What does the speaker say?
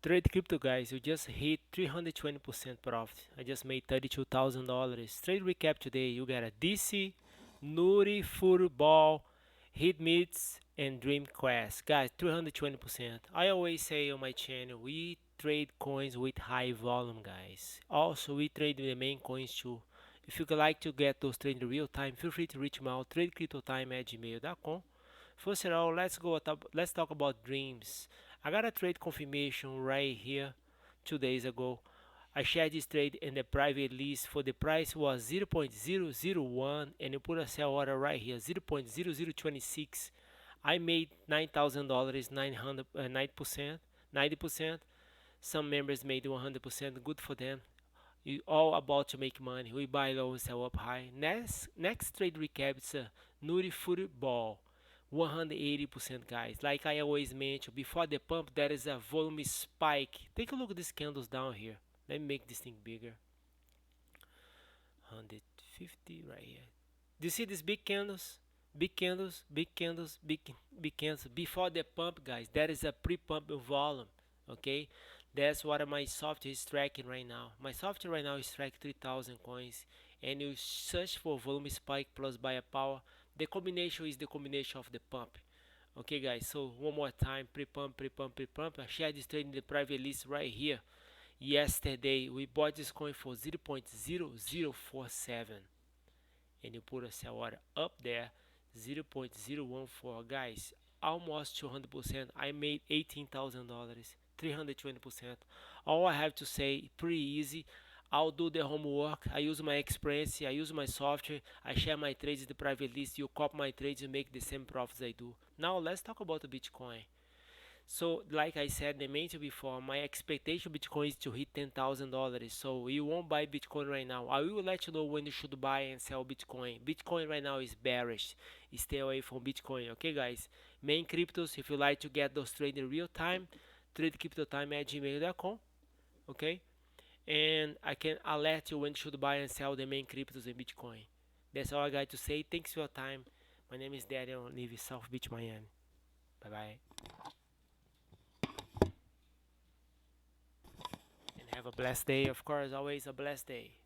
Trade crypto, guys. We just hit 320% profit. I just made $32,000. Trade recap today. You got a DC, Nuri, Football, Hit Meets, and Dream Quest. Guys, 320%. I always say on my channel, we trade coins with high volume, guys. Also, we trade the main coins too. If you would like to get those trades in real time, feel free to reach me out, tradecryptotime@gmail.com. First of all, let's talk about dreams. I got a trade confirmation right here 2 days ago. I shared this trade in the private list for the price was 0.001 and you put a sell order right here 0.0026. I made $9,000, 9%, 90%. Some members made 100%. Good for them. You all about to make money. We buy low and sell up high. Next trade recap is a Nuri Football. 180%, guys. Like I always mention, before the pump there is a volume spike. Take a look at these candles down here. Let me make this thing bigger. 150 right here. Do you see these big candles? Big candles, big candles, big candles. Before the pump, guys, there is a pre-pump volume. Okay, that's what my software is tracking right now. My software right now is tracking 3,000 coins, and you search for volume spike plus buyer power. The combination is the combination of the pump. Okay, guys. So one more time, pre-pump, pre-pump, pre-pump. I shared this trade in the private list right here. Yesterday we bought this coin for 0.0047 and you put a sell order up there 0.014, guys, almost 200%. I made $18,000, 320%. All I have to say, pretty easy. I'll do the homework. I use my experience, I use my software, I share my trades in the private list. You copy my trades and make the same profits I do. Now let's talk about the Bitcoin. So, like I said, I mentioned before, my expectation Bitcoin is to hit $10,000. So you won't buy Bitcoin right now. I will let you know when you should buy and sell Bitcoin. Bitcoin right now is bearish. Stay away from Bitcoin. Okay, guys. Main cryptos. If you like to get those trades in real time, tradecryptotime@gmail.com. Okay, and I can alert you when you should buy and sell the main cryptos in Bitcoin. That's all I got to say. Thanks for your time. My name is Daniel. I live in South Beach, Miami. Bye bye. And have a blessed day. Of course, always a blessed day.